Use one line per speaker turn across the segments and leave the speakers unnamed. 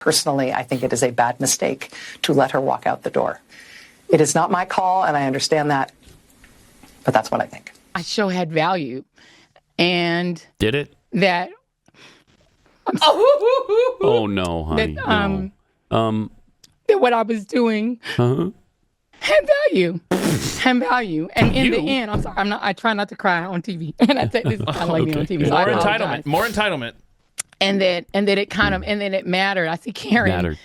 Personally, I think it is a bad mistake to let her walk out the door. It is not my call, and I understand that, but that's what I think.
My show had value, and
did it?
That.
Oh no, honey.
That,
no.
That what I was doing had value. And in the end, I'm sorry, I try not to cry on TV. And I take this, I like being on TV. So
more entitlement.
And that it kind of, and then it mattered. I see Karen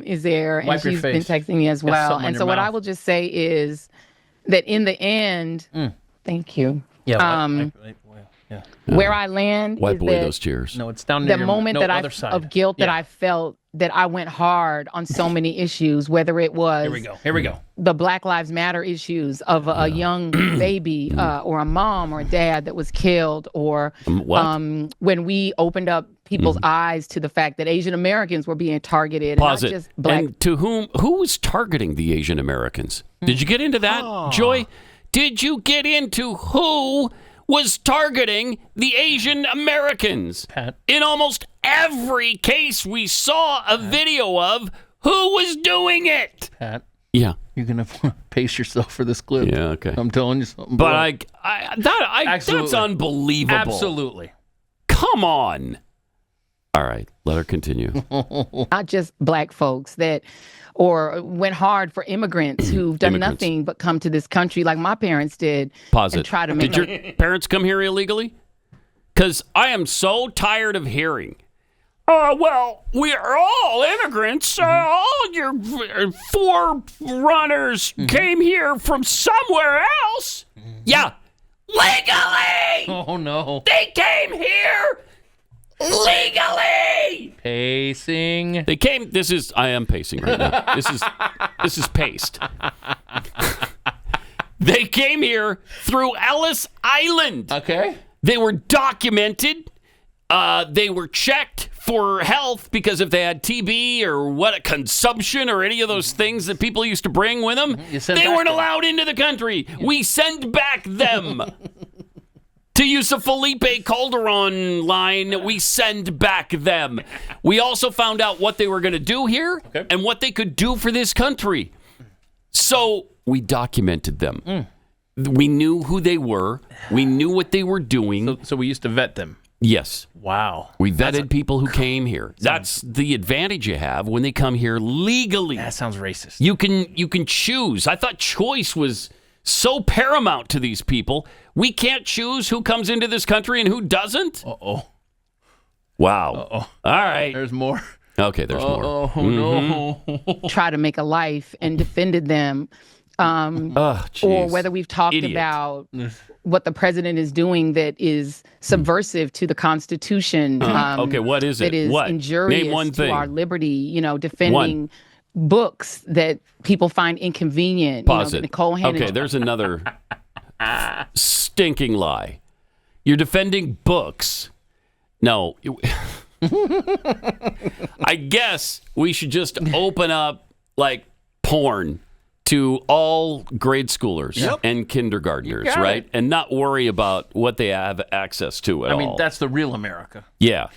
is there, and she's been texting me as well. And so what I will just say is that in the end, thank you.
Yeah.
Where I land
wipe
is
away
that
those tears.
No, it's down
the
near
moment that of guilt that
Yeah.
I felt that I went hard on so many issues, whether it was
Here we go.
the Black Lives Matter issues of a young baby or a mom or a dad that was killed, or when we opened up people's eyes to the fact that Asian Americans were being targeted.
Pause
and
it.
not just Black.
And to who was targeting the Asian Americans? Did you get into that, Joy? Did you get into who was targeting the Asian Americans?
Pat.
In almost every case we saw a video of who was doing it.
Pat.
Yeah.
You're going to pace yourself for this clip.
Yeah, okay.
I'm telling you something.
But that's unbelievable.
Absolutely.
Come on. All right, let her continue.
Not just Black folks that, or went hard for immigrants who've done nothing but come to this country like my parents did.
Pause
and
it.
Try to make
Did your parents come here illegally? Because I am so tired of hearing, well, we are all immigrants. All your forerunners came here from somewhere else. Yeah, legally.
Oh, no.
They came here legally.
Pacing.
They came. I am pacing right now. This is paced. They came here through Ellis Island.
Okay.
They were documented. They were checked for health because if they had TB or consumption or any of those things that people used to bring with them, they weren't allowed into the country. We send back them. To use a Felipe Calderon line, we send back them. We also found out what they were going to do here and what they could do for this country. So we documented them. We knew who they were. We knew what they were doing.
So we used to vet them.
Yes.
Wow.
We vetted people who came here. That's the advantage you have when they come here legally.
That sounds racist.
You can choose. I thought choice was so paramount to these people. We can't choose who comes into this country and who doesn't?
Uh-oh.
Wow.
Uh-oh.
All right.
There's more.
Okay, there's more.
Oh, no.
Try to make a life and defended them. Or whether we've talked about what the president is doing that is subversive to the Constitution.
Okay, what is it?
That is injurious
Name one thing.
to our liberty, defending books that people find inconvenient.
Pause it.
Nicole Hannon.
Okay, there's another stinking lie. You're defending books. No. I guess we should just open up like porn to all grade schoolers and kindergartners, right?
It.
And not worry about what they have access to at all.
I mean, that's the real America.
Yeah.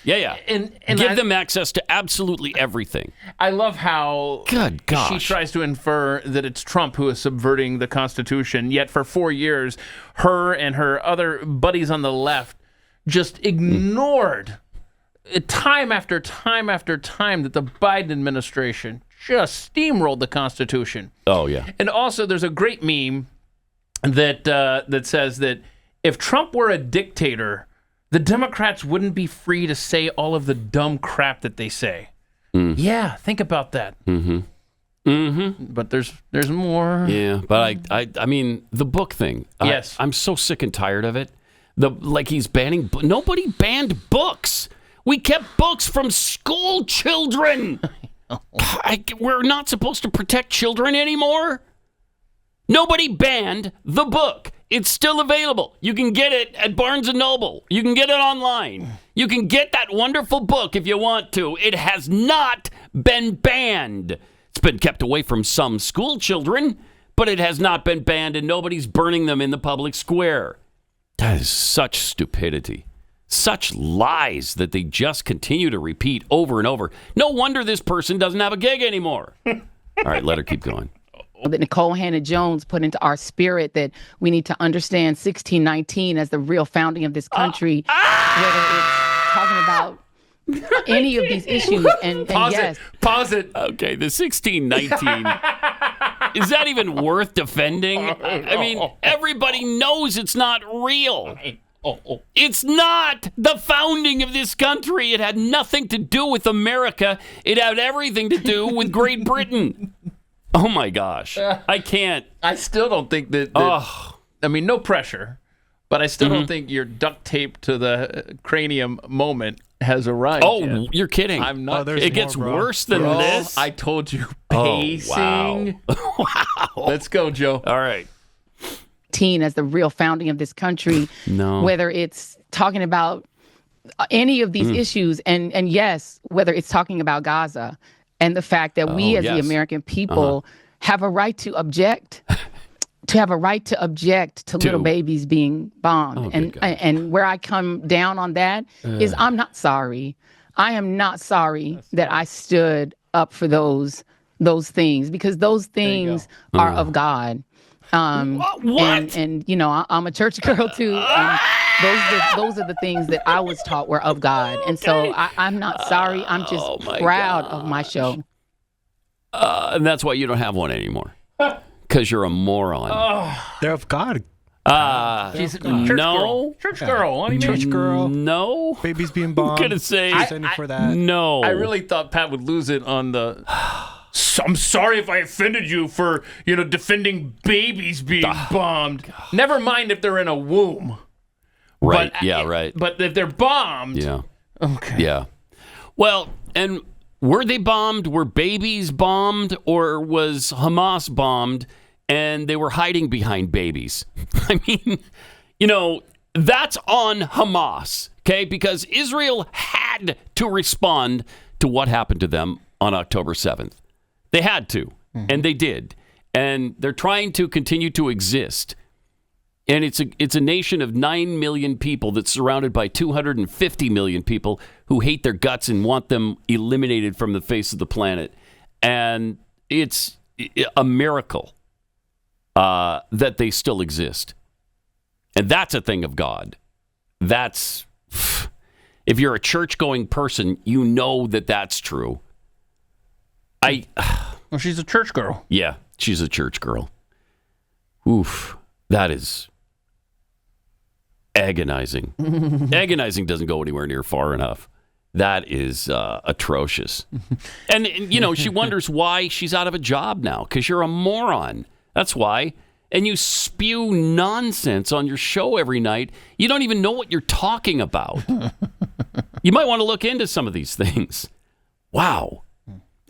And
give them access to absolutely everything.
I love how
Good gosh.
she tries to infer that it's Trump who is subverting the Constitution, yet for 4 years, her and her other buddies on the left just ignored time after time after time that the Biden administration just steamrolled the Constitution.
Oh, yeah.
And also, there's a great meme that says that if Trump were a dictator, the Democrats wouldn't be free to say all of the dumb crap that they say. Yeah, think about that. But there's more.
Yeah, but I mean, the book thing.
Yes.
I'm so sick and tired of it. He's banning. Nobody banned books. We kept books from school children. We're not supposed to protect children anymore? Nobody banned the book. It's still available. You can get it at Barnes & Noble. You can get it online. You can get that wonderful book if you want to. It has not been banned. It's been kept away from some school children, but it has not been banned, and nobody's burning them in the public square. That is such stupidity. Such lies that they just continue to repeat over and over. No wonder this person doesn't have a gig anymore. All right, let her keep going.
That Nicole Hannah-Jones put into our spirit, that we need to understand 1619 as the real founding of this country, whether it's talking about any of these issues. And yes.
Pause it.
Okay, the 1619. Is that even worth defending? I mean, everybody knows it's not real. It's not the founding of this country. It had nothing to do with America. It had everything to do with Great Britain. Oh, my gosh. I can't.
I still don't think that I mean, no pressure, but I still don't think your duct tape to the cranium moment has arrived yet.
You're kidding.
I'm not.
It gets worse than this.
I told you. Pacing.
Wow.
Let's go, Joe.
All right.
As the real founding of this country, whether it's talking about any of these issues, and yes, whether it's talking about Gaza and the fact that we as the American people have a right to object, to little babies being bombed. And where I come down on that is I'm not sorry. I am not sorry that I stood up for those things, because those things are of God.
What?
And you know, I'm a church girl too. And those are the things that I was taught were of God. And so I'm not sorry. I'm just proud of my show.
And that's why you don't have one anymore. Because you're a moron.
They're of God.
She's a church girl. Church girl. What do you mean?
Church girl.
No.
Babies being bombed.
I'm gonna say
for that.
no.
I really thought Pat would lose it on the. I'm sorry if I offended you for, defending babies being bombed. God. Never mind if they're in a womb.
Right.
But,
right.
But if they're bombed.
Yeah.
Okay.
Yeah. Well, and were they bombed? Were babies bombed? Or was Hamas bombed and they were hiding behind babies? I mean, that's on Hamas, okay? Because Israel had to respond to what happened to them on October 7th. They had to, and they did. And they're trying to continue to exist. And it's a nation of 9 million people that's surrounded by 250 million people who hate their guts and want them eliminated from the face of the planet. And it's a miracle that they still exist. And that's a thing of God. That's, if you're a church-going person, you know that that's true.
Well, she's a church girl.
Yeah, she's a church girl. Oof, that is agonizing. Agonizing doesn't go anywhere near far enough. That is atrocious. And she wonders why she's out of a job now, because you're a moron. That's why. And you spew nonsense on your show every night. You don't even know what you're talking about. You might want to look into some of these things. Wow.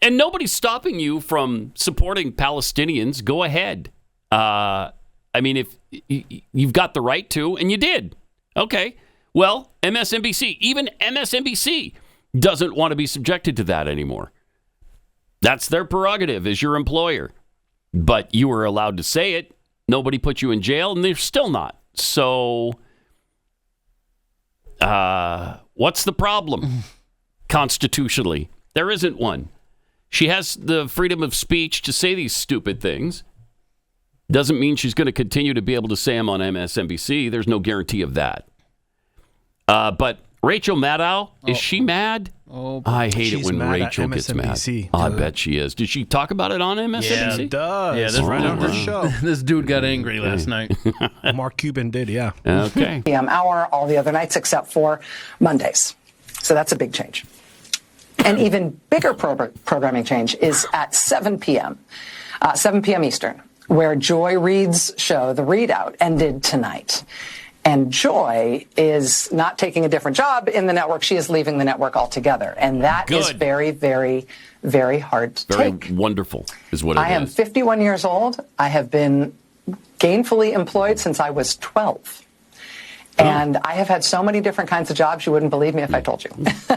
And nobody's stopping you from supporting Palestinians. Go ahead. I mean, if you've got the right to, and you did. Okay. Well, MSNBC, even MSNBC doesn't want to be subjected to that anymore. That's their prerogative as your employer. But you were allowed to say it. Nobody put you in jail, and they're still not. So, what's the problem constitutionally? There isn't one. She has the freedom of speech to say these stupid things. Doesn't mean she's going to continue to be able to say them on MSNBC. There's no guarantee of that. But Rachel Maddow, is she mad? I hate it when Rachel gets mad. I bet she is. Did she talk about it on MSNBC?
Yeah, does.
Yeah, that's right on her show. This dude got angry last night.
Mark Cuban did, yeah.
Okay.
PM hour all the other nights except for Mondays. So that's a big change. An even bigger programming change is at 7 p.m. 7 p.m. Eastern, where Joy Reid's show, the ReidOut, ended tonight. And Joy is not taking a different job in the network. She is leaving the network altogether. And that is very, very, very hard to take.
Very wonderful is what it is.
I am 51 years old. I have been gainfully employed since I was 12. And I have had so many different kinds of jobs, you wouldn't believe me if I told you.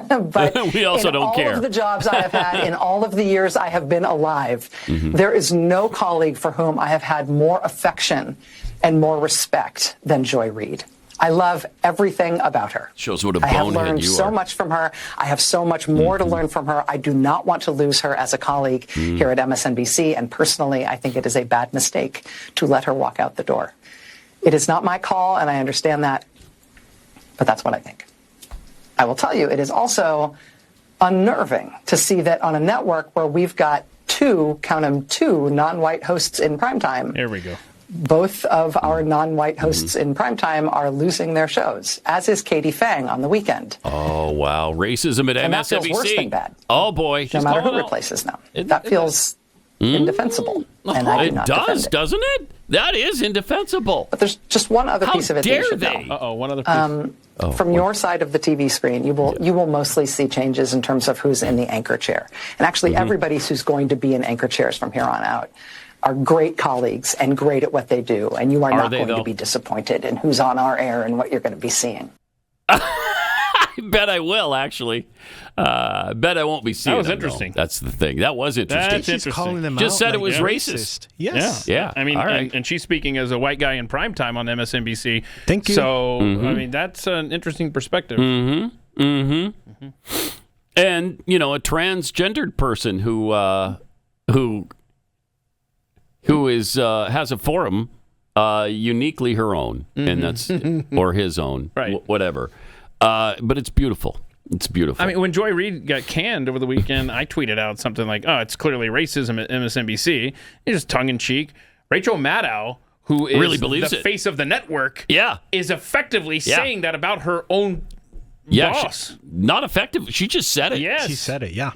But
we also don't care.
In all of the jobs I have had, in all of the years I have been alive, there is no colleague for whom I have had more affection and more respect than Joy Reid. I love everything about her.
Shows what a
I have
bonehead
learned
you
so
are.
much from her. I have so much more to learn from her. I do not want to lose her as a colleague here at MSNBC. And personally, I think it is a bad mistake to let her walk out the door. It is not my call, and I understand that, but that's what I think. I will tell you, it is also unnerving to see that on a network where we've got two non-white hosts in primetime.
There we go.
Both of our non-white hosts in primetime are losing their shows, as is Katie Fang on the weekend.
Oh, wow. Racism at
And
MSNBC.
that feels worse than bad.
Oh, boy.
No matter who replaces them. That feels indefensible. And I do
It
not
does,
defend it.
doesn't it? That is indefensible.
But there's just one other
How
piece of it that you
dare
should
they?
know.
One other piece.
From your side of the TV screen, you will mostly see changes in terms of who's in the anchor chair. And actually, everybody who's going to be in anchor chairs from here on out are great colleagues and great at what they do. And you are not
they,
going
though?
to be disappointed in who's on our air and what you're going to be seeing.
I bet I will, actually. I bet I won't be seeing
That was
them, though.
interesting.
That's the thing. That was interesting.
That's
She's
interesting.
calling them
Just
out
said it
like
was
they're
racist.
Yes.
Yeah.
I mean,
all right.
and she's speaking as a white guy in primetime on MSNBC.
Thank you.
So, I mean, that's an interesting perspective.
And, you know, a transgendered person who is has a forum uniquely her own, and that's or his own,
Right.
whatever. But it's beautiful. It's beautiful.
I mean, when Joy Reid got canned over the weekend, I tweeted out something like, "Oh, it's clearly racism at MSNBC." It's just tongue in cheek. Rachel Maddow, who is
Really believes
the
it.
face of the network,
Yeah.
is effectively saying that about her own boss.
Not effective. She just said it.
Yes,
She said it, yeah.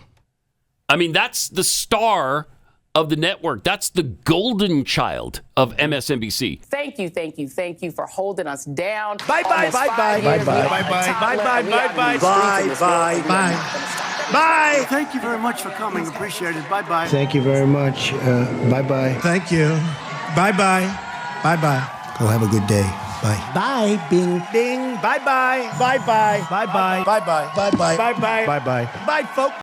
I mean, that's the star of the network. That's the golden child of MSNBC.
Thank you for holding us down.
Bye, bye, bye, bye, bye, bye, bye, bye, bye, bye, bye. Bye. Thank you very much for coming. Appreciate it. Bye, bye.
Thank you very much. Bye bye.
Thank you. Bye, bye. Bye, bye.
Go have a good day. Bye.
Bye. Bing, bing. Bye, bye. Bye, bye. Bye, bye. Bye, bye.
Bye bye.
Bye, bye.
Bye bye.
Bye, folks.